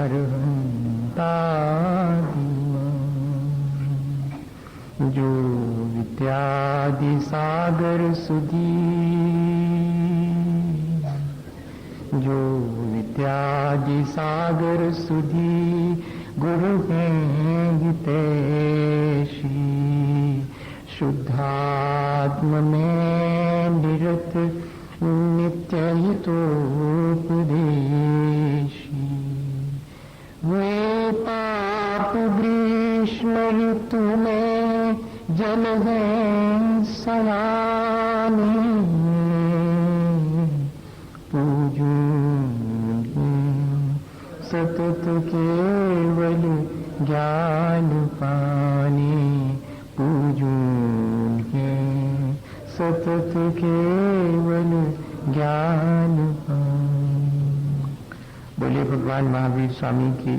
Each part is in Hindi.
अरहंता जो विद्यादि सागर सुधी, जो विद्यादि सागर सुधी गुरु हैं हितैषी, शुद्धात्म में निरत नित्य हितोपदेशी। वे पाप ग्रीष्म ऋतु में जल हैं सयाने, पूजूंगे सतत केवल ज्ञान पाने, पूजूंगे सतत केवल ज्ञान पाने। बोले भगवान महावीर स्वामी की,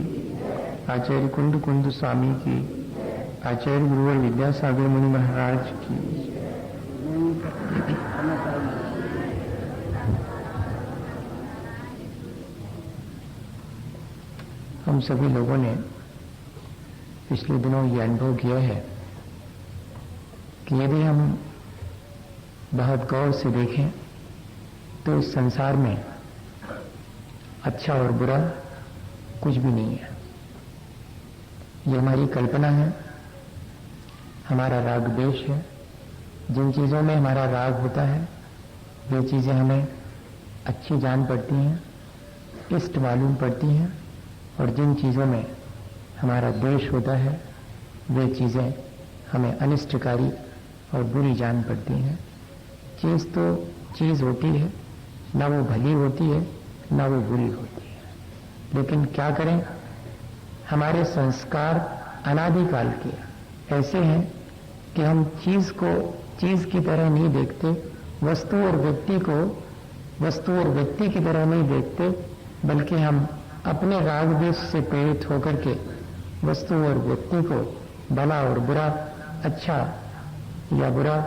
आचार्य कुंद कुंद स्वामी की, आचार्य गुरुवर विद्यासागर मुनि महाराज की। हम सभी लोगों ने पिछले दिनों ये अनुभव किया है कि यदि हम बहुत गौर से देखें तो इस संसार में अच्छा और बुरा कुछ भी नहीं है। ये हमारी कल्पना है, हमारा राग द्वेष है। जिन चीज़ों में हमारा राग होता है वे चीज़ें हमें अच्छी जान पड़ती हैं, इष्ट मालूम पड़ती हैं, और जिन चीज़ों में हमारा द्वेष होता है वे चीज़ें हमें अनिष्टकारी और बुरी जान पड़ती हैं। चीज़ तो चीज़ होती है, ना वो भली होती है ना वो बुरी होती है, लेकिन क्या करें, हमारे संस्कार अनादिकाल के ऐसे हैं कि हम चीज़ को चीज़ की तरह नहीं देखते, वस्तु और व्यक्ति को वस्तु और व्यक्ति की तरह नहीं देखते, बल्कि हम अपने राग द्वेष से प्रेरित होकर के वस्तु और व्यक्ति को भला और बुरा, अच्छा या बुरा,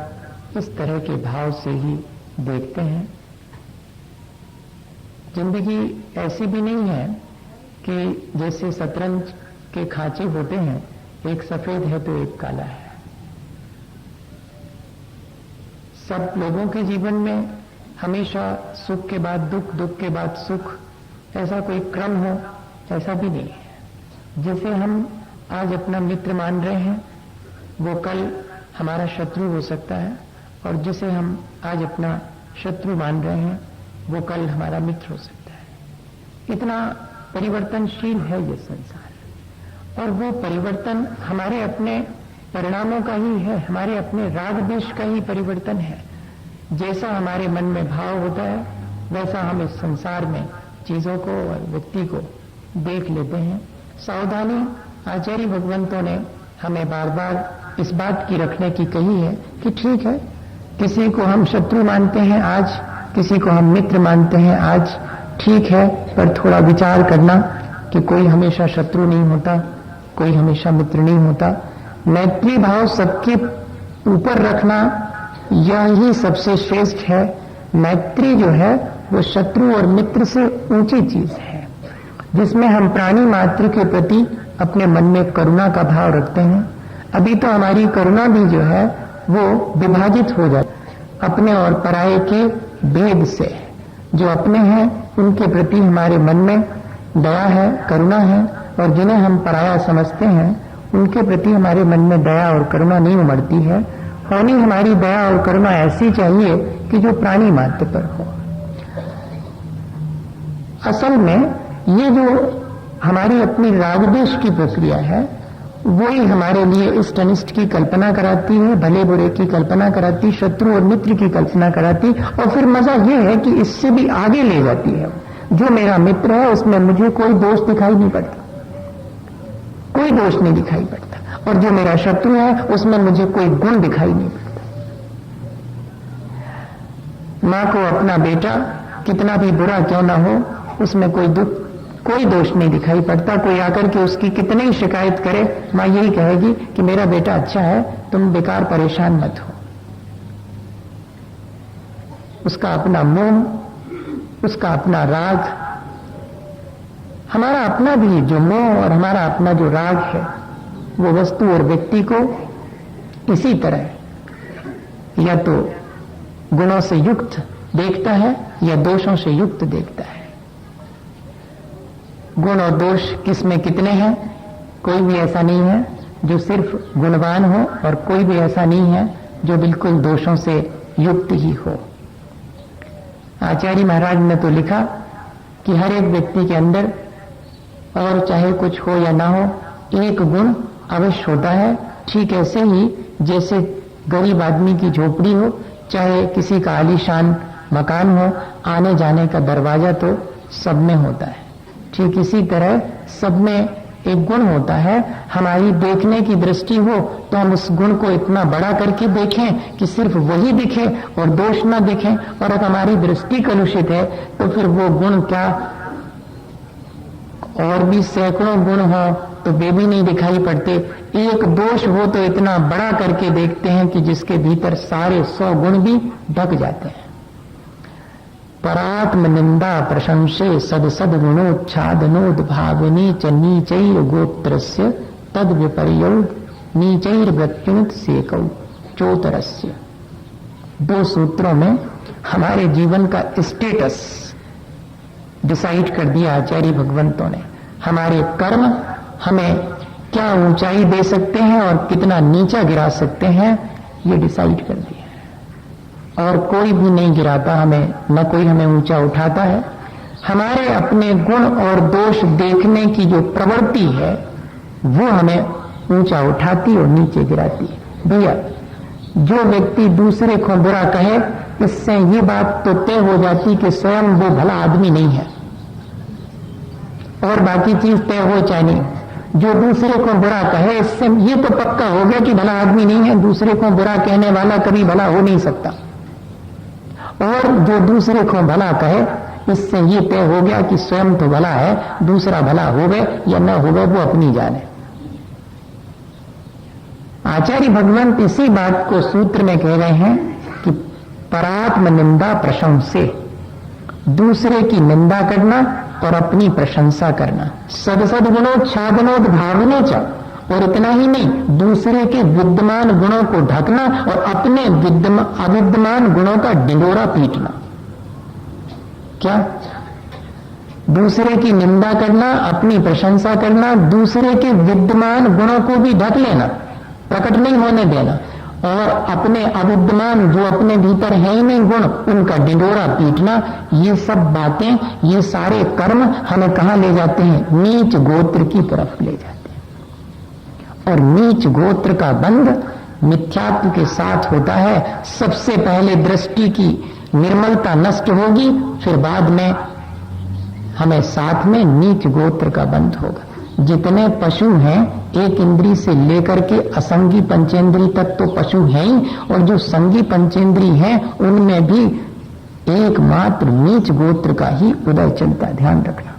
इस तरह के भाव से ही देखते हैं। जिंदगी ऐसी भी नहीं है कि जैसे शतरंज के खांचे होते हैं, एक सफेद है तो एक काला है। सब लोगों के जीवन में हमेशा सुख के बाद दुख, दुख के बाद सुख, ऐसा कोई क्रम हो, ऐसा भी नहीं है। जैसे हम आज अपना मित्र मान रहे हैं वो कल हमारा शत्रु हो सकता है, और जिसे हम आज अपना शत्रु मान रहे हैं वो कल हमारा मित्र हो सकता है। इतना परिवर्तनशील है ये संसार, और वो परिवर्तन हमारे अपने परिणामों का ही है, हमारे अपने राग द्वेष का ही परिवर्तन है। जैसा हमारे मन में भाव होता है वैसा हम इस संसार में चीजों को और व्यक्ति को देख लेते हैं। सावधानी आचार्य भगवंतों ने हमें बार बार इस बात की रखने की कही है कि ठीक है, किसी को हम शत्रु मानते हैं आज, किसी को हम मित्र मानते हैं आज, ठीक है, पर थोड़ा विचार करना कि कोई हमेशा शत्रु नहीं होता, कोई हमेशा मित्र नहीं होता। मैत्री भाव सबके ऊपर रखना यही सबसे श्रेष्ठ है। मैत्री जो है वो शत्रु और मित्र से ऊंची चीज है, जिसमें हम प्राणी मात्र के प्रति अपने मन में करुणा का भाव रखते हैं। अभी तो हमारी करुणा भी जो है वो विभाजित हो जाती, अपने और पराये के भेद से। जो अपने हैं उनके प्रति हमारे मन में दया है, करुणा है, और जिन्हें हम पराया समझते हैं उनके प्रति हमारे मन में दया और करुणा नहीं उमड़ती है। होनी हमारी दया और करुणा ऐसी चाहिए कि जो प्राणी मात्र पर हो। असल में ये जो हमारी अपनी राग द्वेष की प्रक्रिया है वही हमारे लिए इष्ट अनिष्ट की कल्पना कराती है, भले बुरे की कल्पना कराती, शत्रु और मित्र की कल्पना कराती, और फिर मजा ये है कि इससे भी आगे ले जाती है। जो मेरा मित्र है उसमें मुझे कोई दोष दिखाई नहीं पड़ता, कोई दोष नहीं दिखाई पड़ता, और जो मेरा शत्रु है उसमें मुझे कोई गुण दिखाई नहीं पड़ता। मां को अपना बेटा कितना भी बुरा क्यों ना हो उसमें कोई दुख, कोई दोष नहीं दिखाई पड़ता। कोई आकर के उसकी कितनी ही शिकायत करे, मां यही कहेगी कि मेरा बेटा अच्छा है, तुम बेकार परेशान मत हो। उसका अपना मोह, उसका अपना राग हमारा अपना भी जो मोह और हमारा अपना जो राग है वो वस्तु और व्यक्ति को इसी तरह या तो गुणों से युक्त देखता है या दोषों से युक्त देखता है। गुण और दोष किसमें कितने हैं? कोई भी ऐसा नहीं है जो सिर्फ गुणवान हो और कोई भी ऐसा नहीं है जो बिल्कुल दोषों से युक्त ही हो। आचार्य महाराज ने तो लिखा कि हर एक व्यक्ति के अंदर और चाहे कुछ हो या ना हो एक गुण अवश्य होता है। ठीक ऐसे ही जैसे गरीब आदमी की झोपड़ी हो, चाहे किसी का आलीशान मकान हो, आने जाने का दरवाजा तो सब में होता है। ठीक इसी तरह सब में एक गुण होता है। हमारी देखने की दृष्टि हो तो हम उस गुण को इतना बड़ा करके देखें कि सिर्फ वही दिखे और दोष ना दिखे, और अगर हमारी दृष्टि कलुषित है तो फिर वो गुण क्या और भी सैकड़ों गुण हो तो वे भी नहीं दिखाई पड़ते। एक दोष हो तो इतना बड़ा करके देखते हैं कि जिसके भीतर सारे 100 गुण भी ढक जाते हैं। परात्म निंदा प्रशंसे सद सद गुणोच्छादनोद भावनी च नीचैर गोत्रस्य तद विपर्योग नीचैर वृत्युत सेकौ चोतरस्य। 2 सूत्रों में हमारे जीवन का स्टेटस डिसाइड कर दिया आचार्य भगवंतों ने। हमारे कर्म हमें क्या ऊंचाई दे सकते हैं और कितना नीचा गिरा सकते हैं, ये डिसाइड कर दिया है। और कोई भी नहीं गिराता हमें, न कोई हमें ऊंचा उठाता है। हमारे अपने गुण और दोष देखने की जो प्रवृत्ति है वो हमें ऊंचा उठाती और नीचे गिराती है। भैया, जो व्यक्ति दूसरे को बुरा कहे, इससे ये बात तो तय हो जाती कि स्वयं वो भला आदमी नहीं है, और बाकी चीज तय हो चाहे नहीं। जो दूसरे को बुरा कहे, इससे ये तो पक्का हो गया कि भला आदमी नहीं है। दूसरे को बुरा कहने वाला कभी भला हो नहीं सकता। और जो दूसरे को भला कहे, इससे ये तय हो गया कि स्वयं तो भला है, दूसरा भला होवे या न होवे वो अपनी जाने। आचार्य भगवंत इसी बात को सूत्र में कह रहे हैं कि परात्म निंदा प्रशंसे, दूसरे की निंदा करना और अपनी प्रशंसा करना। सदसद गुणोच्छादनोद भावने च, और इतना ही नहीं, दूसरे के विद्यमान गुणों को ढकना और अपने अविद्यमान गुणों का डिंडोरा पीटना। क्या? दूसरे की निंदा करना, अपनी प्रशंसा करना, दूसरे के विद्यमान गुणों को भी ढक लेना, प्रकट नहीं होने देना, और अपने अविद्यमान जो अपने भीतर है ही नहीं गुण, उनका डिंडोरा पीटना। ये सब बातें, ये सारे कर्म हमें कहां ले जाते हैं? नीच गोत्र की तरफ ले जाते हैं। और नीच गोत्र का बंध मिथ्यात्व के साथ होता है। सबसे पहले दृष्टि की निर्मलता नष्ट होगी, फिर बाद में हमें साथ में नीच गोत्र का बंध होगा। जितने पशु हैं, एक इंद्री से लेकर के असंगी पंचेंद्री तक तो पशु हैं ही, और जो संगी पंचेंद्री हैं उनमें भी एकमात्र नीच गोत्र का ही उदय चलता है। ध्यान रखना,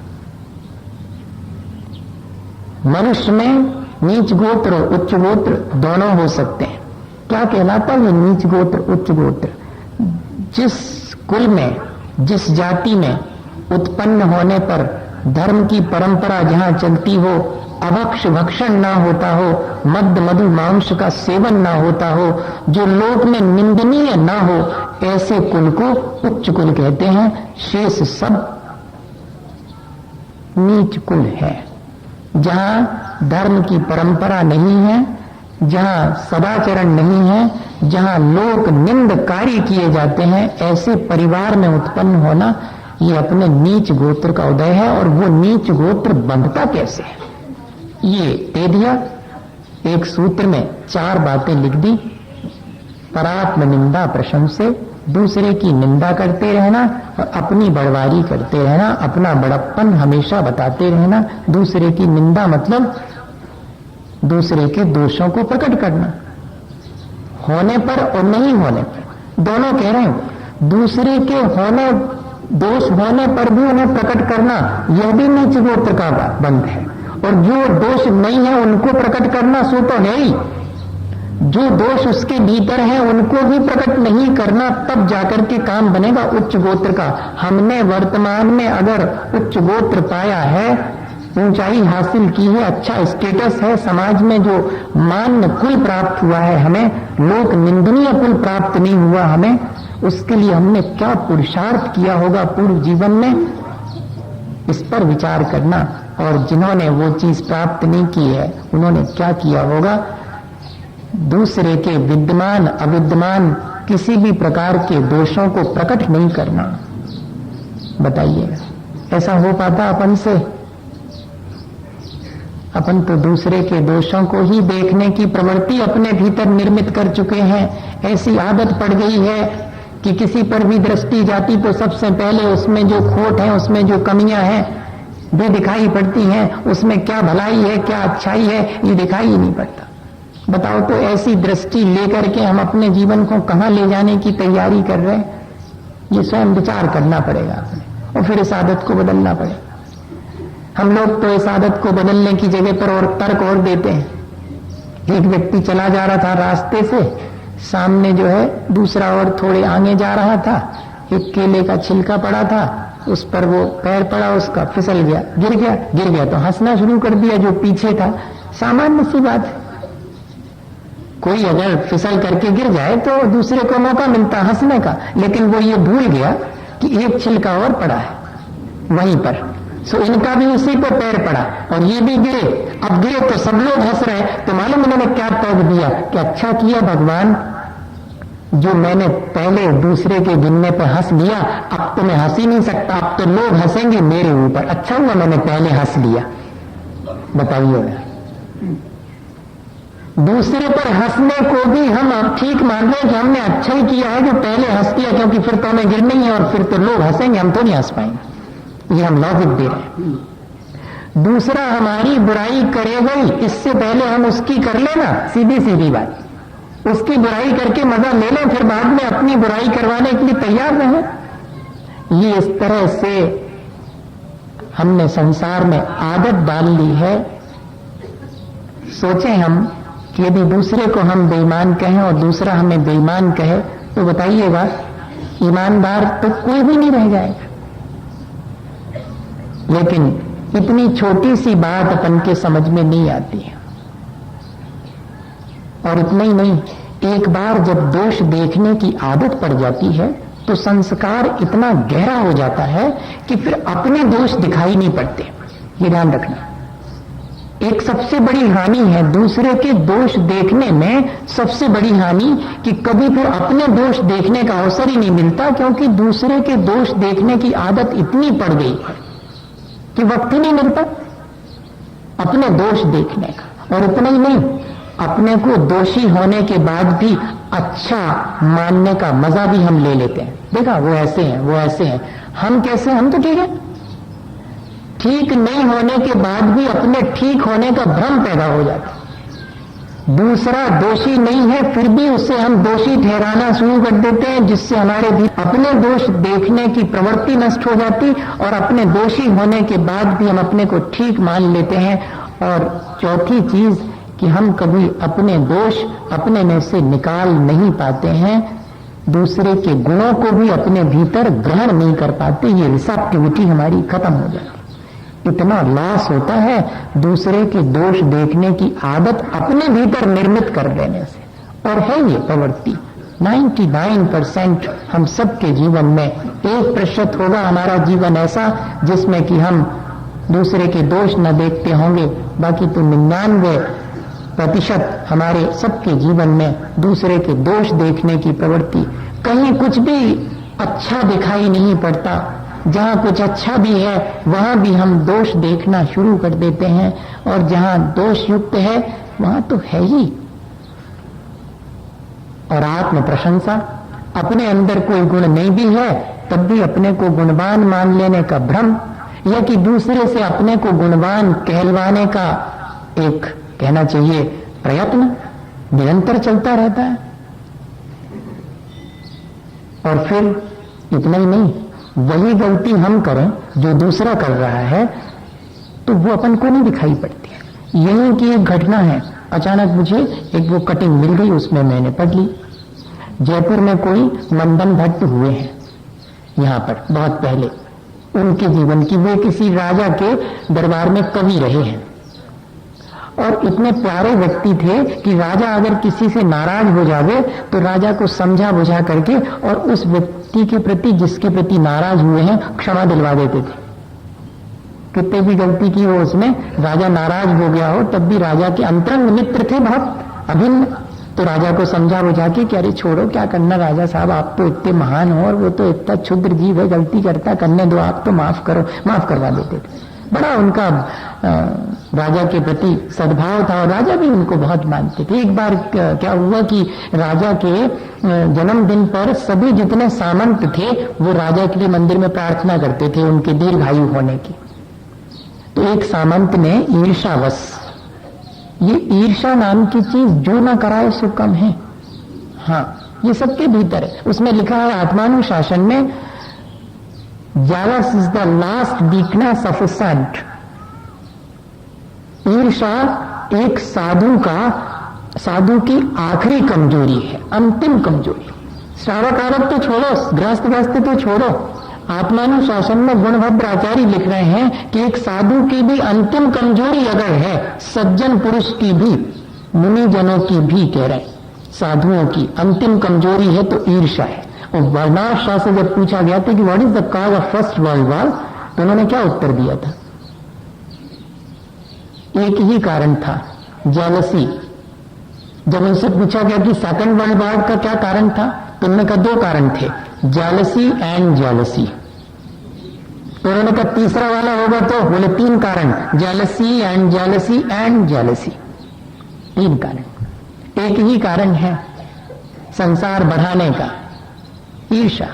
मनुष्य में नीच गोत्र और उच्च गोत्र दोनों हो सकते हैं। क्या कहलाता है ये नीच गोत्र उच्च गोत्र? जिस कुल में, जिस जाति में उत्पन्न होने पर धर्म की परंपरा जहां चलती हो, अभक्ष भक्षण ना होता हो, मद्य मधु मांस का सेवन ना होता हो, जो लोक में निंदनीय ना हो, ऐसे कुल को उच्च कुल कहते हैं। शेष सब नीच कुल है। जहां धर्म की परंपरा नहीं है, जहां सदाचरण नहीं है, जहां लोक निंदकारी किए जाते हैं, ऐसे परिवार में उत्पन्न होना ये अपने नीच गोत्र का उदय है। और वो नीच गोत्र बंधता कैसे है, ये दे दिया एक सूत्र में। 4 बातें लिख दी। परात्म निंदा प्रशंसे, दूसरे की निंदा करते रहना और अपनी बड़वारी करते रहना, अपना बड़प्पन हमेशा बताते रहना। दूसरे की निंदा मतलब दूसरे के दोषों को प्रकट करना, होने पर और नहीं होने पर, दोनों कह रहे हैं। दूसरे के होने, दोष होने पर भी उन्हें प्रकट करना, यह भी नीच गोत्र का बंध है। और जो दोष नहीं है उनको प्रकट करना, सो तो है ही। जो दोष उसके भीतर है उनको भी प्रकट नहीं करना, तब जाकर के काम बनेगा उच्च गोत्र का। हमने वर्तमान में अगर उच्च गोत्र पाया है ऊंचाई हासिल की है, अच्छा स्टेटस है समाज में, जो मान्य कुल प्राप्त हुआ है हमें, लोक निंदनीय कुल प्राप्त नहीं हुआ हमें, उसके लिए हमने क्या पुरुषार्थ किया होगा पूर्व जीवन में, इस पर विचार करना। और जिन्होंने वो चीज प्राप्त नहीं की है उन्होंने क्या किया होगा, दूसरे के विद्यमान अविद्यमान किसी भी प्रकार के दोषों को प्रकट नहीं करना। बताइए, ऐसा हो पाता अपन से? अपन तो दूसरे के दोषों को ही देखने की प्रवृत्ति अपने भीतर निर्मित कर चुके हैं। ऐसी आदत पड़ गई है कि किसी पर भी दृष्टि जाती तो सबसे पहले उसमें जो खोट है, उसमें जो कमियां हैं वे दिखाई पड़ती हैं, उसमें क्या भलाई है क्या अच्छाई है ये दिखाई ही नहीं पड़ता। बताओ तो ऐसी दृष्टि लेकर के हम अपने जीवन को कहां ले जाने की तैयारी कर रहे हैं, ये स्वयं विचार करना पड़ेगा अपने, और फिर इस आदत को बदलना पड़ेगा। हम लोग तो इस आदत को बदलने की जगह पर और तर्क और देते हैं। एक व्यक्ति चला जा रहा था रास्ते से, सामने जो है दूसरा और थोड़े आगे जा रहा था, एक केले का छिलका पड़ा था, उस पर वो पैर पड़ा, उसका फिसल गया, गिर गया तो हंसना शुरू कर दिया जो पीछे था। सामान्य सी बात है, कोई अगर फिसल करके गिर जाए तो दूसरे को मौका मिलता हंसने का, लेकिन वो ये भूल गया कि एक छिलका और पड़ा है वहीं पर, सो इनका भी उसी पर पैर पड़ा और ये भी गिरे। अब गिरे तो सब लोग हंस रहे, तो मालूम इन्होंने क्या तर्क दिया कि अच्छा किया भगवान जो मैंने पहले दूसरे के गिरने पर हंस लिया, अब तो मैं हंस ही नहीं सकता, अब तो लोग हंसेंगे मेरे ऊपर, अच्छा हुआ मैंने पहले हंस लिया। बताइए, दूसरे पर हंसने को भी हम ठीक मान रहे हैं कि हमने अच्छा ही किया है जो पहले हंस दिया, क्योंकि फिर तो हमें गिरना ही है और फिर तो लोग हंसेंगे, हम तो नहीं हंस पाएंगे। ये हम लॉजिक दे रहे हैं। दूसरा हमारी बुराई करेगा ही, इससे पहले हम उसकी कर लेना, सीधी सीधी बात, उसकी बुराई करके मजा ले लें, फिर बाद में अपनी बुराई करवाने के लिए तैयार रहें। ये इस तरह से हमने संसार में आदत डाल ली है। सोचें हम कि यदि दूसरे को हम बेईमान कहें और दूसरा हमें बेईमान कहे तो बताइएगा ईमानदार तो कोई भी नहीं रह जाएगा। लेकिन इतनी छोटी सी बात अपन के समझ में नहीं आती है। और इतना ही नहीं, एक बार जब दोष देखने की आदत पड़ जाती है तो संस्कार इतना गहरा हो जाता है कि फिर अपने दोष दिखाई नहीं पड़ते। ये ध्यान रखना। एक सबसे बड़ी हानि है दूसरे के दोष देखने में, सबसे बड़ी हानि कि कभी फिर अपने दोष देखने का अवसर ही नहीं मिलता, क्योंकि दूसरे के दोष देखने की आदत इतनी पड़ गई है कि वक्त ही नहीं मिलता अपने दोष देखने का। और इतना ही नहीं, अपने को दोषी होने के बाद भी अच्छा मानने का मजा भी हम ले लेते हैं। देखा वो ऐसे हैं, वो ऐसे हैं, हम कैसे, हम तो ठीक है। ठीक नहीं होने के बाद भी अपने ठीक होने का भ्रम पैदा हो जाता है। दूसरा दोषी नहीं है फिर भी उससे हम दोषी ठहराना शुरू कर देते हैं, जिससे हमारे भी अपने दोष देखने की प्रवृत्ति नष्ट हो जाती, और अपने दोषी होने के बाद भी हम अपने को ठीक मान लेते हैं। और चौथी चीज कि हम कभी अपने दोष अपने में से निकाल नहीं पाते हैं, दूसरे के गुणों को भी अपने भीतर ग्रहण नहीं कर पाते। ये रिसेप्टिविटी हमारी खत्म हो जाती है। इतना लॉस होता है दूसरे के दोष देखने की आदत अपने भीतर निर्मित कर देने से। और है ये प्रवृत्ति 99% हम सबके जीवन में, 1% होगा हमारा जीवन ऐसा जिसमें कि हम दूसरे के दोष न देखते होंगे, बाकी तो 99% हमारे सबके जीवन में दूसरे के दोष देखने की प्रवृत्ति। कहीं कुछ भी अच्छा दिखाई नहीं पड़ता, जहां कुछ अच्छा भी है वहां भी हम दोष देखना शुरू कर देते हैं, और जहां दोष युक्त है वहां तो है ही। और आत्म प्रशंसा, अपने अंदर कोई गुण नहीं भी है तब भी अपने को गुणवान मान लेने का भ्रम, या कि दूसरे से अपने को गुणवान कहलवाने का एक कहना चाहिए प्रयत्न निरंतर चलता रहता है। और फिर इतना ही नहीं, वही गलती हम करें जो दूसरा कर रहा है तो वो अपन को नहीं दिखाई पड़ती है। यही की एक घटना है, अचानक मुझे एक वो कटिंग मिल गई, उसमें मैंने पढ़ ली। जयपुर में कोई मंदन भट्ट हुए हैं यहाँ पर बहुत पहले, उनके जीवन की। वे किसी राजा के दरबार में कवि रहे हैं और इतने प्यारे व्यक्ति थे कि राजा अगर किसी से नाराज हो जावे तो राजा को समझा बुझा करके और उस व्यक्ति के प्रति जिसके प्रति नाराज हुए हैं क्षमा दिलवा देते थे। कितने भी गलती की हो उसने, राजा नाराज हो गया हो तब भी राजा के अंतरंग मित्र थे बहुत अभिन्न, तो राजा को समझा बुझा के कि अरे छोड़ो क्या करना राजा साहब, आप तो इतने महान हो और वो तो इतना क्षुद्र जीव है, गलती करता, करने दो, आप तो माफ करो, माफ करवा देते थे। बड़ा उनका राजा के प्रति सद्भाव था और राजा भी उनको बहुत मानते थे। एक बार क्या हुआ कि राजा के जन्मदिन पर सभी जितने सामंत थे वो राजा के लिए मंदिर में प्रार्थना करते थे उनके दीर्घायु होने की। तो एक सामंत ने ईर्षावश, ये ईर्षा नाम की चीज जो ना कराए सो कम है, हाँ ये सबके भीतर है। उसमें लिखा है आत्मानुशासन में, jealous is the last weakness of a saint। ईर्षा एक साधु की आखिरी कमजोरी है, अंतिम कमजोरी। श्रावक आरक तो छोड़ो, गृहस्थ तो छोड़ो, आत्मानुशासन में गुणभद्र आचार्य लिख रहे हैं कि एक साधु की भी अंतिम कमजोरी अगर है, सज्जन पुरुष की भी, मुनि जनों की भी, कह रहे हैं साधुओं की अंतिम कमजोरी है तो ईर्षा है। और वर्णाश शाह से जब पूछा गया था कि what is the cause of first world war, तो उन्होंने क्या उत्तर दिया था? एक ही कारण था, जेलसी। जब उनसे पूछा गया कि सेकंड वर्ल्ड वॉर का क्या कारण था, तो उन्होंने कहा 2 कारण थे, जेलसी एंड जेलसी। तो उन्होंने कहा तीसरा वाला होगा, तो बोले 3 कारण, jealousy and jealousy and jealousy, 3 कारण। एक ही कारण है संसार बढ़ाने का, ईर्षा,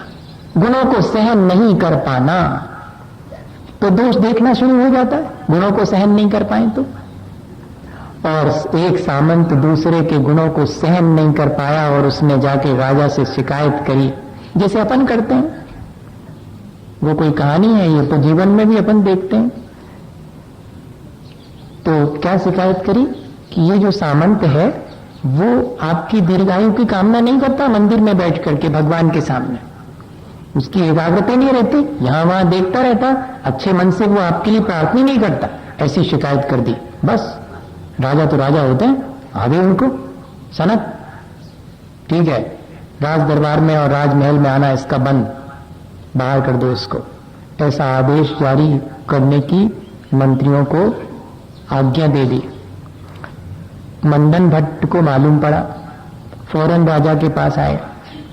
गुणों को सहन नहीं कर पाना। तो दोष देखना शुरू हो जाता है, गुणों को सहन नहीं कर पाए तो। और एक सामंत दूसरे के गुणों को सहन नहीं कर पाया और उसने जाके राजा से शिकायत करी, जैसे अपन करते हैं। वो कोई कहानी है, ये तो जीवन में भी अपन देखते हैं। तो क्या शिकायत करी कि ये जो सामंत है वो आपकी दीर्घायु की कामना नहीं करता मंदिर में बैठ करके भगवान के सामने, उसकी एकाग्रता नहीं रहती, यहां वहां देखता रहता, अच्छे मन से वो आपके लिए प्रार्थना नहीं करता। ऐसी शिकायत कर दी, बस राजा तो राजा होते हैं, आ गए उनको सनक, ठीक है राज दरबार में और राजमहल में आना इसका बंद, बाहर कर दो इसको। ऐसा आदेश जारी करने की मंत्रियों को आज्ञा दे दी। मंदन भट्ट को मालूम पड़ा, फौरन राजा के पास आए,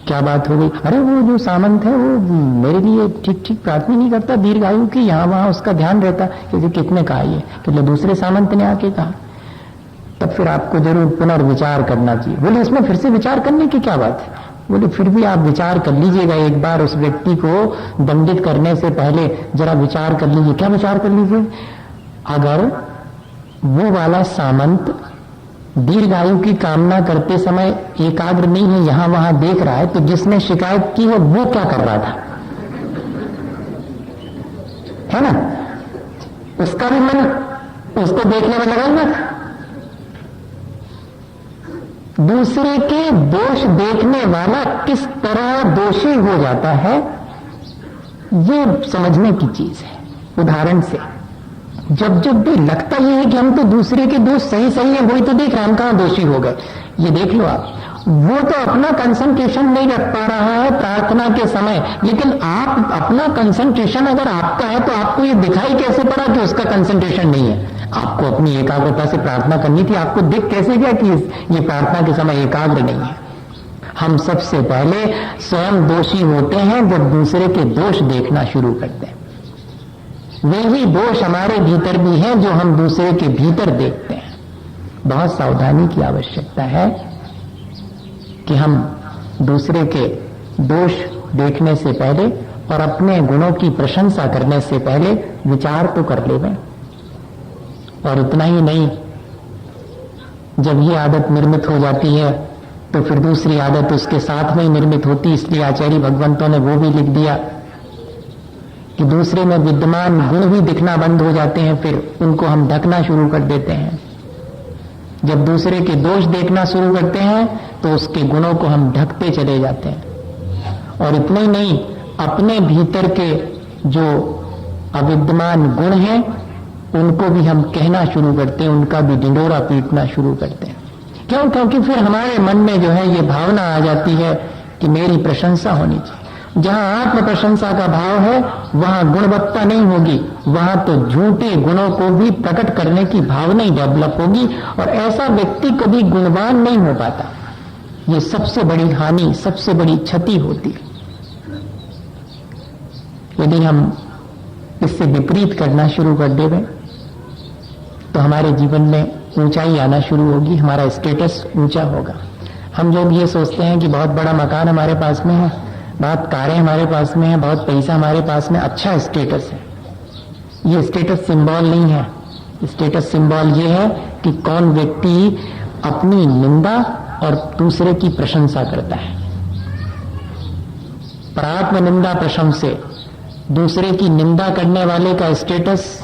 क्या बात हो गई? अरे वो जो सामंत है वो मेरे लिए ठीक ठीक प्रार्थना नहीं करता, दीर्घायु की, यहाँ वहां उसका ध्यान रहता। कितने कहा ये? कि दूसरे सामंत ने आके कहा। तब फिर आपको जरूर पुनर्विचार करना चाहिए। बोले इसमें फिर से विचार करने की क्या बात है? बोले फिर भी आप विचार कर लीजिएगा, एक बार उस व्यक्ति को दंडित करने से पहले जरा विचार कर लीजिए। क्या विचार कर लीजिए? अगर वो वाला सामंत दीर्घायु की कामना करते समय एकाग्र नहीं है, यहां वहां देख रहा है, तो जिसने शिकायत की है वो क्या कर रहा था? है ना, उसका भी मन उसको देखने में लगा ना। दूसरे के दोष देखने वाला किस तरह दोषी हो जाता है ये समझने की चीज है। उदाहरण से जब जब भी लगता ये है कि हम तो दूसरे के दोष सही सही है, वही तो देख रहे हैं, हम कहां दोषी हो गए, ये देख लो आप। वो तो अपना कंसंट्रेशन नहीं रख पा रहा है प्रार्थना के समय, लेकिन आप अपना कंसंट्रेशन अगर आपका है तो आपको ये दिखाई कैसे पड़ा कि उसका कंसंट्रेशन नहीं है? आपको अपनी एकाग्रता से प्रार्थना करनी थी, आपको दिख कैसे गया कि ये प्रार्थना के समय एकाग्र नहीं है? हम सबसे पहले स्वयं दोषी होते हैं जब दूसरे के दोष देखना शुरू करते हैं। वही दोष हमारे भीतर भी है जो हम दूसरे के भीतर देखते हैं। बहुत सावधानी की आवश्यकता है कि हम दूसरे के दोष देखने से पहले और अपने गुणों की प्रशंसा करने से पहले विचार तो कर लें। और उतना ही नहीं, जब ये आदत निर्मित हो जाती है तो फिर दूसरी आदत उसके साथ में ही निर्मित होती। इसलिए आचार्य भगवंतों ने वो भी लिख दिया कि दूसरे में विद्यमान गुण भी दिखना बंद हो जाते हैं, फिर उनको हम ढकना शुरू कर देते हैं। जब दूसरे के दोष देखना शुरू करते हैं तो उसके गुणों को हम ढकते चले जाते हैं। और इतना ही नहीं, अपने भीतर के जो अविद्यमान गुण हैं उनको भी हम कहना शुरू करते हैं, उनका भी ढिंढोरा पीटना शुरू करते हैं। क्यों? क्योंकि फिर हमारे मन में जो है ये भावना आ जाती है कि मेरी प्रशंसा होनी चाहिए। जहां आत्म प्रशंसा का भाव है वहां गुणवत्ता नहीं होगी, वहां तो झूठे गुणों को भी प्रकट करने की भावना ही डेवलप होगी और ऐसा व्यक्ति कभी गुणवान नहीं हो पाता। ये सबसे बड़ी हानि, सबसे बड़ी क्षति होती है। यदि हम इससे विपरीत करना शुरू कर देंगे तो हमारे जीवन में ऊंचाई आना शुरू होगी, हमारा स्टेटस ऊंचा होगा। हम लोग ये सोचते हैं कि बहुत बड़ा मकान हमारे पास में है, बहुत कारें हमारे पास में है, बहुत पैसा हमारे पास में, अच्छा स्टेटस है। ये स्टेटस सिंबल नहीं है। स्टेटस सिंबल ये है कि कौन व्यक्ति अपनी निंदा और दूसरे की प्रशंसा करता है। प्रात्म निंदा प्रशंसे, दूसरे की निंदा करने वाले का स्टेटस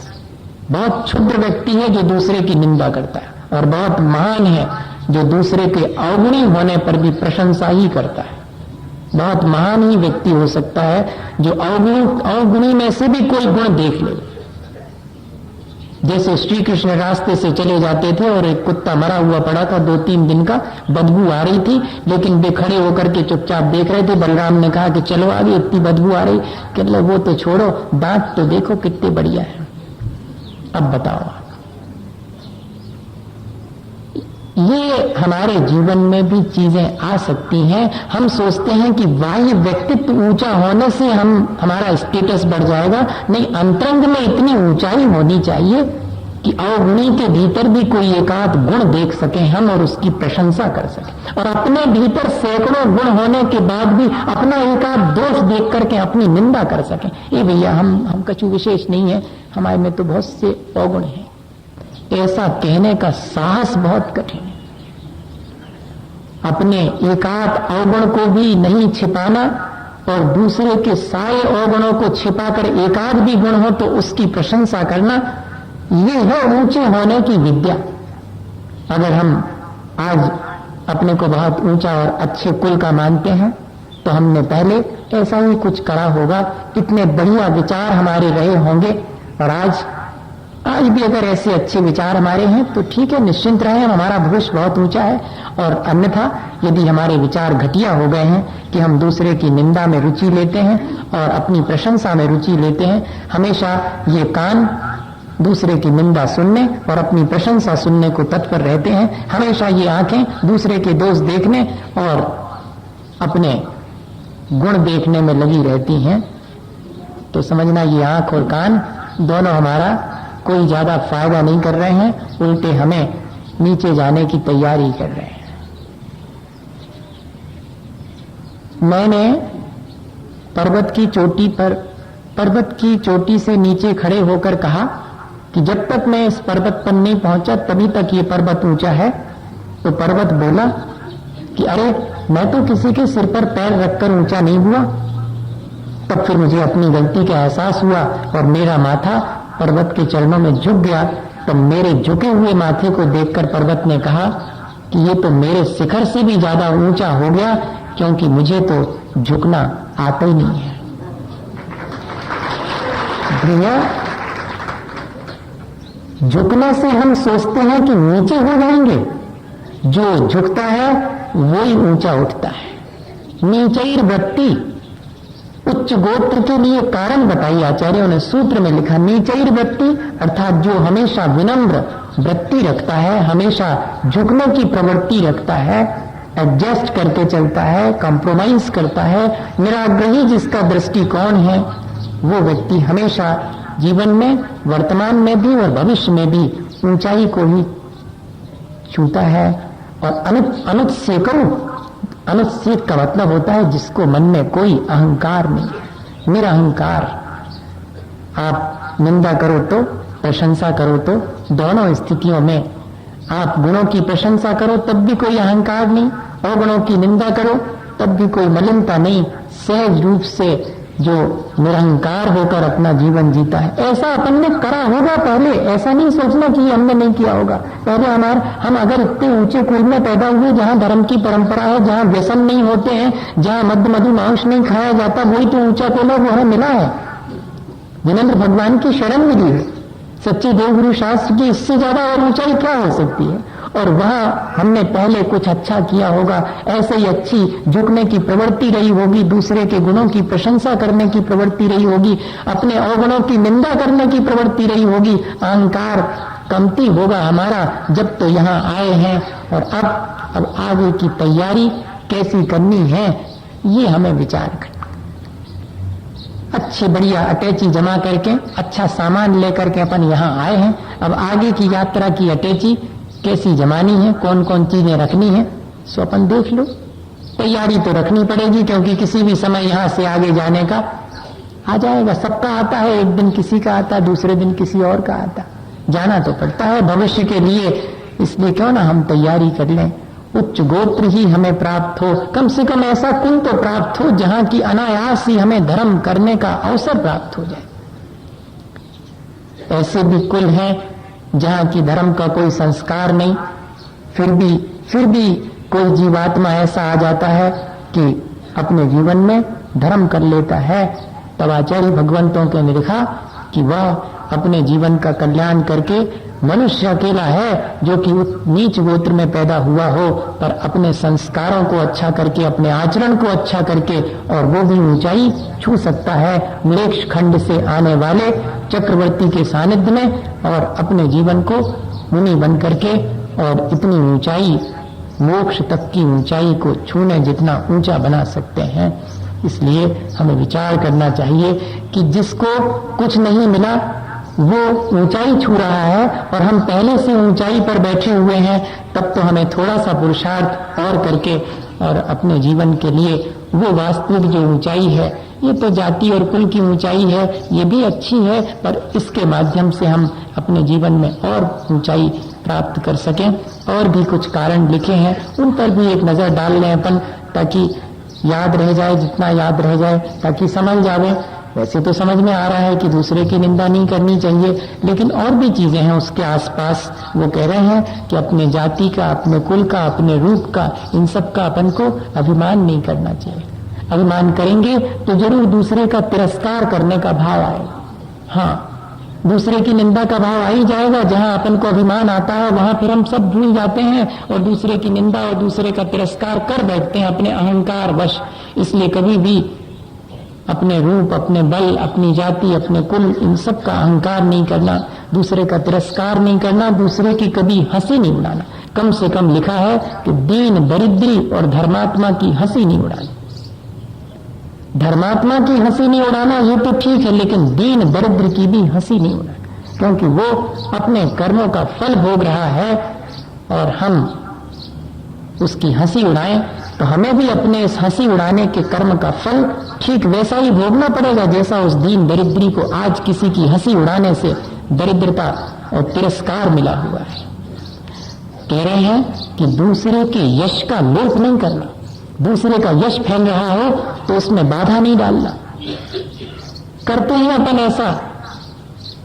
बहुत क्षुद्र व्यक्ति है जो दूसरे की निंदा करता है, और बहुत महान है जो दूसरे के अवगुणी होने पर भी प्रशंसा ही करता है। बहुत महान ही व्यक्ति हो सकता है जो अवगुणी में से भी कोई गुण देख ले। जैसे श्री कृष्ण रास्ते से चले जाते थे और एक कुत्ता मरा हुआ पड़ा था, 2-3 दिन का, बदबू आ रही थी, लेकिन वे खड़े होकर के चुपचाप देख रहे थे। बलराम ने कहा कि चलो आगे, इतनी बदबू आ रही, कि वो तो छोड़ो, दांत तो देखो कितने बढ़िया है। अब बताओ, ये हमारे जीवन में भी चीजें आ सकती हैं। हम सोचते हैं कि बाह्य व्यक्तित्व ऊंचा होने से हमारा स्टेटस बढ़ जाएगा। नहीं, अंतरंग में इतनी ऊंचाई होनी चाहिए कि अवगुणी के भीतर भी कोई एकाध गुण देख सके हम और उसकी प्रशंसा कर सके, और अपने भीतर सैकड़ों गुण होने के बाद भी अपना एकाध दोष देख करके अपनी निंदा कर सके। ये भैया हम कछु विशेष नहीं है, हमारे में तो बहुत से अवगुण हैं। ऐसा कहने का साहस बहुत कठिन है। अपने एकाध अवगुण को भी नहीं छिपाना और दूसरे के सारे अवगुणों को छिपाकर एकाध भी गुण हो तो उसकी प्रशंसा करना, ये है ऊंचे होने की विद्या। अगर हम आज अपने को बहुत ऊंचा और अच्छे कुल का मानते हैं तो हमने पहले ऐसा ही कुछ करा होगा, इतने बढ़िया विचार हमारे रहे होंगे, और आज भी अगर ऐसे अच्छे विचार हमारे हैं तो ठीक है, निश्चिंत रहे, हमारा भविष्य बहुत ऊंचा है। और अन्यथा यदि हमारे विचार घटिया हो गए हैं कि हम दूसरे की निंदा में रुचि लेते हैं और अपनी प्रशंसा में रुचि लेते हैं, हमेशा ये कान दूसरे की निंदा सुनने और अपनी प्रशंसा सुनने को तत्पर रहते हैं, हमेशा ये आंखें दूसरे के दोष देखने और अपने गुण देखने में लगी रहती हैं, तो समझना ये आंख और कान दोनों हमारा कोई ज्यादा फायदा नहीं कर रहे हैं, उल्टे हमें नीचे जाने की तैयारी कर रहे हैं। मैंने पर्वत की चोटी से नीचे खड़े होकर कहा कि जब तक मैं इस पर्वत पर नहीं पहुंचा तभी तक ये पर्वत ऊंचा है। तो पर्वत बोला कि अरे, मैं तो किसी के सिर पर पैर रखकर ऊंचा नहीं हुआ। तब फिर मुझे अपनी गलती का एहसास हुआ और मेरा माथा पर्वत के चरणों में झुक गया। तो मेरे झुके हुए माथे को देखकर पर्वत ने कहा कि ये तो मेरे शिखर से भी ज्यादा ऊंचा हो गया, क्योंकि मुझे तो झुकना आता ही नहीं है। भैया, झुकने से हम सोचते हैं कि नीचे हो जाएंगे, जो झुकता है वो ही ऊंचा उठता है। नीचैर वृत्ति, उच्च गोत्र के लिए कारण बताई आचार्यों ने, सूत्र में लिखा नीचैर वृत्ति अर्थात जो हमेशा विनम्र वृत्ति रखता है, हमेशा झुकने की प्रवृत्ति रखता है, एडजस्ट करके चलता है, कॉम्प्रोमाइज करता है, निराग्रही जिसका दृष्टिकोण है, वो व्यक्ति हमेशा जीवन में, वर्तमान में भी और भविष्य में भी ऊंचाई को ही छूता है। और अनुत्सेक का मतलब होता है जिसको मन में कोई अहंकार नहीं है, निरअहकार। आप निंदा करो तो, प्रशंसा करो तो, दोनों स्थितियों में आप गुणों की प्रशंसा करो तब भी कोई अहंकार नहीं, और गुणों की निंदा करो तब भी कोई मलिनता नहीं, सहज रूप से जो निरहंकार होकर अपना जीवन जीता है। ऐसा अपन ने करा होगा पहले, ऐसा नहीं सोचना कि हमने नहीं किया होगा। पहले हम अगर इतने ऊंचे कुल में पैदा हुए जहां धर्म की परंपरा है, जहां व्यसन नहीं होते हैं, जहां मद्य मधु मांस नहीं खाया जाता, वही तो ऊंचा कुल है, वो हमें मिला है। जिनेंद्र भगवान की शरण मिली है, सच्चे देवगुरु शास्त्र की इससे ज्यादा और ऊंचाई क्या हो सकती है। और वहां हमने पहले कुछ अच्छा किया होगा, ऐसे ही अच्छी झुकने की प्रवृत्ति रही होगी, दूसरे के गुणों की प्रशंसा करने की प्रवृत्ति रही होगी, अपने अवगुणों की निंदा करने की प्रवृत्ति रही होगी, अहंकार कमती होगा हमारा जब तो यहां आए हैं। और अब आगे की तैयारी कैसी करनी है ये हमें विचार करना। अच्छी बढ़िया अटैची जमा करके अच्छा सामान लेकर के अपन यहां आए हैं। अब आगे की यात्रा की अटैची कैसी जमानी है, कौन कौन चीजें रखनी है, सो अपन देख लो। तैयारी तो रखनी पड़ेगी क्योंकि किसी भी समय यहां से आगे जाने का आ जाएगा। सबका आता है, एक दिन किसी का आता, दूसरे दिन किसी और का आता। जाना तो पड़ता है भविष्य के लिए, इसलिए क्यों ना हम तैयारी कर लें। उच्च गोत्र ही हमें प्राप्त हो, कम से कम ऐसा कुल तो प्राप्त हो जहां की अनायास ही हमें धर्म करने का अवसर प्राप्त हो जाए। ऐसे भी कुल हैं जहां की धर्म का कोई संस्कार नहीं, फिर भी कोई जीवात्मा ऐसा आ जाता है कि अपने जीवन में धर्म कर लेता है। तब आचार्य भगवंतों के ने लिखा कि वह अपने जीवन का कल्याण करके मनुष्य अकेला है जो कि नीच गोत्र में पैदा हुआ हो, पर अपने संस्कारों को अच्छा करके, अपने आचरण को अच्छा करके, और वो भी ऊंचाई छू सकता है मृक्ष खंड से आने वाले चक्रवर्ती के सानिध्य में, और अपने जीवन को मुनि बन करके और इतनी ऊंचाई, मोक्ष तक की ऊंचाई को छूने जितना ऊंचा बना सकते हैं। इसलिए हमें विचार करना चाहिए कि जिसको कुछ नहीं मिला वो ऊंचाई छू रहा है और हम पहले से ऊंचाई पर बैठे हुए हैं, तब तो हमें थोड़ा सा पुरुषार्थ और करके और अपने जीवन के लिए वो वास्तविक जो ऊंचाई है, ये तो जाति और कुल की ऊंचाई है, ये भी अच्छी है, पर इसके माध्यम से हम अपने जीवन में और ऊंचाई प्राप्त कर सकें। और भी कुछ कारण लिखे हैं, उन पर भी एक नजर डाल लें अपन, ताकि याद रह जाए, जितना याद रह जाए, ताकि समझ जावे। वैसे तो समझ में आ रहा है कि दूसरे की निंदा नहीं करनी चाहिए, लेकिन और भी चीजें हैं उसके आसपास। वो कह रहे हैं कि अपने जाति का, अपने कुल का, अपने रूप का, इन सब का अपन को अभिमान नहीं करना चाहिए। अभिमान करेंगे तो जरूर दूसरे का तिरस्कार करने का भाव आएगा। हाँ, दूसरे की निंदा का भाव आ ही जाएगा। जहां अपन को अभिमान आता है वहां फिर हम सब भूल जाते हैं और दूसरे की निंदा और दूसरे का तिरस्कार कर बैठते हैं अपने अहंकार वश। इसलिए कभी भी अपने रूप, अपने बल, अपनी जाति, अपने कुल, इन सब का अहंकार नहीं करना, दूसरे का तिरस्कार नहीं करना, दूसरे की कभी हंसी नहीं उड़ाना। कम से कम लिखा है कि दीन दरिद्री और धर्मात्मा की हंसी नहीं उड़ानी। धर्मात्मा की हंसी नहीं उड़ाना ये तो ठीक है, लेकिन दीन दरिद्र की भी हंसी नहीं उड़ाना, क्योंकि वो अपने कर्मों का फल भोग रहा है और हम उसकी हंसी उड़ाएं तो हमें भी अपने इस हंसी उड़ाने के कर्म का फल ठीक वैसा ही भोगना पड़ेगा जैसा उस दीन दरिद्री को आज किसी की हंसी उड़ाने से दरिद्रता और तिरस्कार मिला हुआ है। कह रहे हैं कि दूसरे के यश का लोप नहीं करना, दूसरे का यश फैल रहा हो तो उसमें बाधा नहीं डालना। करते हैं अपन ऐसा,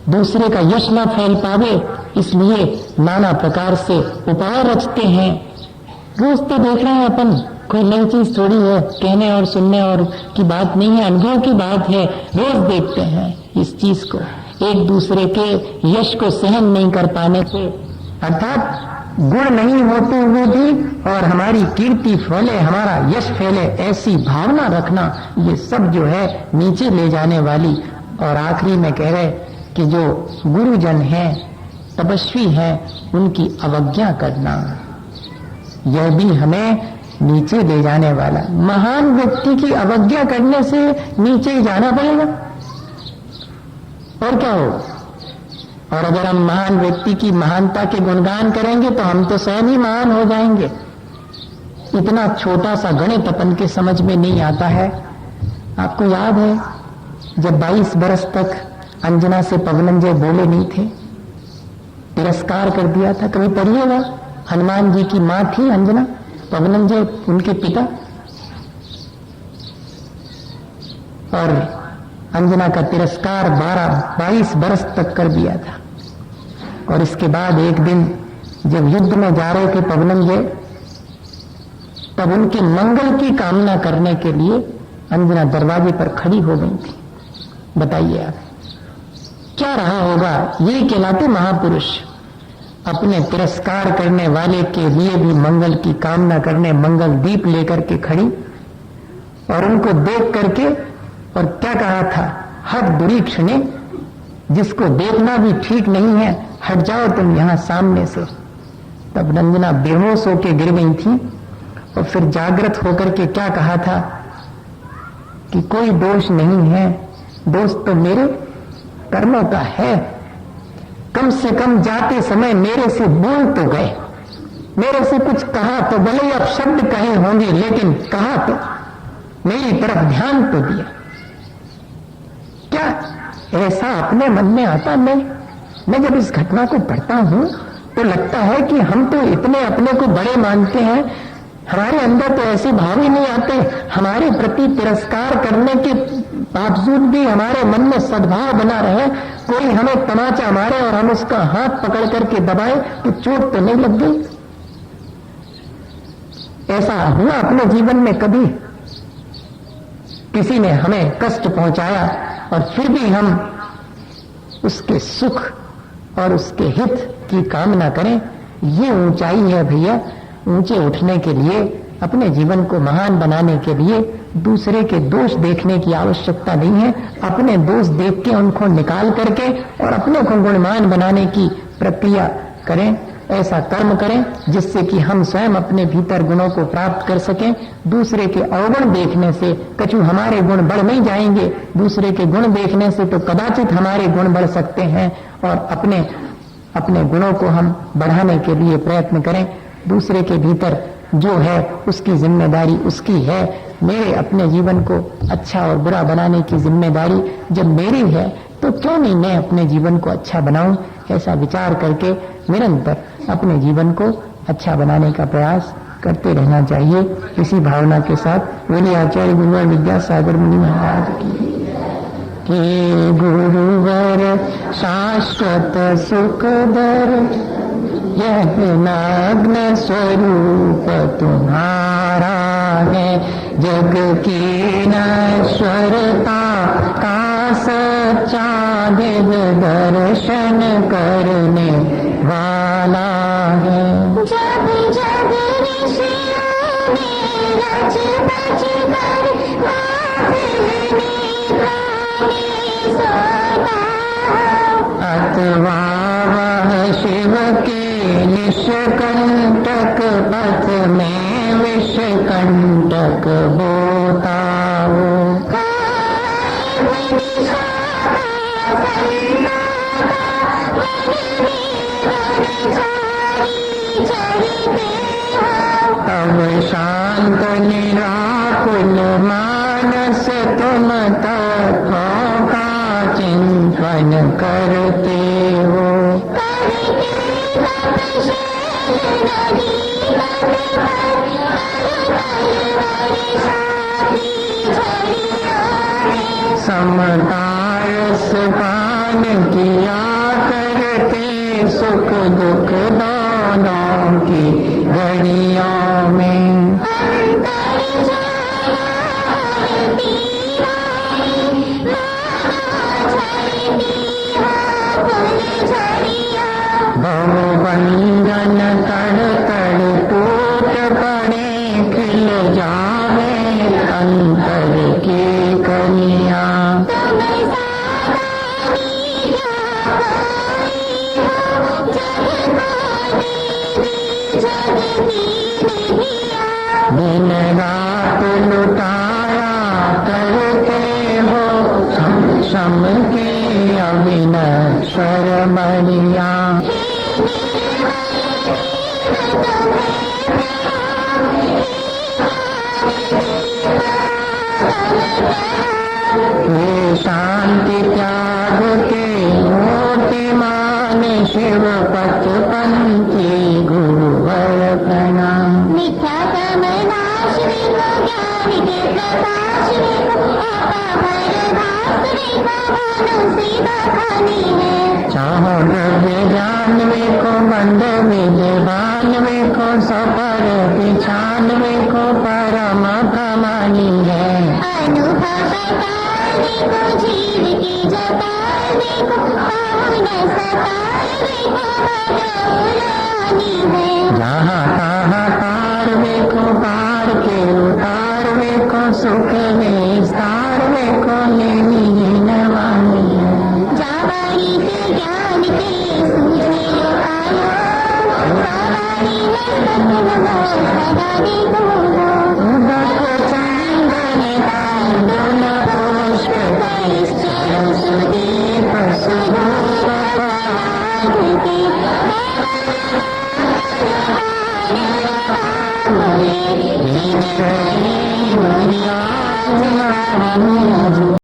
दूसरे का यश ना फैल पावे इसलिए नाना प्रकार से उपाय रचते हैं। रोज तो देख रहे हैं अपन, कोई नई चीज थोड़ी है, कहने और सुनने और की बात नहीं है, अनुभव की बात है। रोज देखते हैं इस चीज को, एक दूसरे के यश को सहन नहीं कर पाने से, अर्थात गुण नहीं होते हुए भी और हमारी कीर्ति फैले, हमारा यश फैले, ऐसी भावना रखना, ये सब जो है नीचे ले जाने वाली। और आखिरी में कह रहे कि जो गुरुजन हैं, तपस्वी हैं, उनकी अवज्ञा करना, यह भी हमें नीचे ले जाने वाला। महान व्यक्ति की अवज्ञा करने से नीचे ही जाना पड़ेगा, और क्या हो। और अगर हम महान व्यक्ति की महानता के गुणगान करेंगे तो हम तो स्वयं ही महान हो जाएंगे। इतना छोटा सा गणित अपन के समझ में नहीं आता है। आपको याद है जब 22 बरस तक अंजना से पवनंजय बोले नहीं थे, तिरस्कार कर दिया था। कभी पढ़िएगा, हनुमान जी की मां थी अंजना, पवनंजय उनके पिता, और अंजना का तिरस्कार 22 बरस तक कर दिया था। और इसके बाद एक दिन जब युद्ध में जा रहे थे पवनंजय, तब उनके मंगल की कामना करने के लिए अंजना दरवाजे पर खड़ी हो गई थी। बताइए आप, क्या रहा होगा, ये कहलाते महापुरुष। अपने तिरस्कार करने वाले के लिए भी मंगल की कामना करने मंगल दीप लेकर के खड़ी और उनको देख करके, और क्या कहा था, हट दुरीक्ष ने, जिसको देखना भी ठीक नहीं है, हट जाओ तुम यहां सामने से। तब रंजना बेहोश होकर गिर गई थी और फिर जागृत होकर के क्या कहा था कि कोई दोष नहीं है, दोष तो मेरे कर्मों का है। कम से कम जाते समय मेरे से बोल तो गए, मेरे से कुछ कहा तो, भले ही अब शब्द कहे होंगे लेकिन कहा तो, मेरी तरफ ध्यान तो दिया। क्या ऐसा अपने मन में आता? मैं जब इस घटना को पढ़ता हूं तो लगता है कि हम तो इतने अपने को बड़े मानते हैं, हमारे अंदर तो ऐसे भाव ही नहीं आते। हमारे प्रति तिरस्कार करने के बावजूद भी हमारे मन में सद्भाव बना रहे, कोई हमें तमाचा मारे और हम उसका हाथ पकड़ करके दबाए कि चोट तो नहीं लग गई। ऐसा हुआ अपने जीवन में कभी? किसी ने हमें कष्ट पहुंचाया और फिर भी हम उसके सुख और उसके हित की कामना करें, ये ऊंचाई है भैया। ऊंचे उठने के लिए, अपने जीवन को महान बनाने के लिए दूसरे के दोष देखने की आवश्यकता नहीं है। अपने दोष देख के उनको निकाल करके और अपने को गुणवान बनाने की प्रक्रिया करें। ऐसा कर्म करें जिससे कि हम स्वयं अपने भीतर गुणों को प्राप्त कर सकें। दूसरे के अवगुण देखने से कछु हमारे गुण बढ़ नहीं जाएंगे, दूसरे के गुण देखने से तो कदाचित हमारे गुण बढ़ सकते हैं। और अपने गुणों को हम बढ़ाने के लिए प्रयत्न करें। दूसरे के भीतर जो है उसकी जिम्मेदारी उसकी है। मेरे अपने जीवन को अच्छा और बुरा बनाने की जिम्मेदारी जब मेरी है तो क्यों नहीं मैं अपने जीवन को अच्छा बनाऊं। ऐसा विचार करके निरंतर अपने जीवन को अच्छा बनाने का प्रयास करते रहना चाहिए। इसी भावना के साथ बोलिए आचार्य गुरुवर विद्यासागर मुनि महाराज की। हे गुरुवर शाश्वत सुखदर, यह नग्न स्वरूप तुम्हारा है। जग की नश्वरता का सच्चा दिव्य दर्शन करने वाला है। जब जब ऋषियों ने रच बच कर अथवा वह शिव के निष्कंटक पथ में विषकंटक बोता हो। तब शांत निराकुल मानस तुम तत्वों का चिंतन करते हो। समतारस पान किया करते सुख दुख दोनों की घड़ियों में। भवबंधन तड़ तड़ टूट पड़े, खिल जावे अंतर की कनिया। दिन रात लुटाया करते हो सम के अविनश्वर मणिया। ये शांति त्याग के मूर्तिमान शिव पथपंथी गुरुवर प्रणाम। मिथ्या तमनाश विको ज्ञान के प्रकाश विको आपा भरदास विको मनुष्य बखानी है। चाहो द्रव्य ज्ञान विको बंद विद्वान विको सपर पिछान विको परम कमानी है। अनुभव देखो झील की जटार देखो पावन सतार देखो मनोरानी है। जहाँ तहाँ तार देखो पार के उतार देखो सुख विस्तार देखो लेनी है नवानी है। जावानी के ज्ञान के सूझे जो आयो पावानी में सत्य नमो सदा देखो देखो चंदन तांडुल पुष्प कैश्चर सुदीप सुधूप परागति देव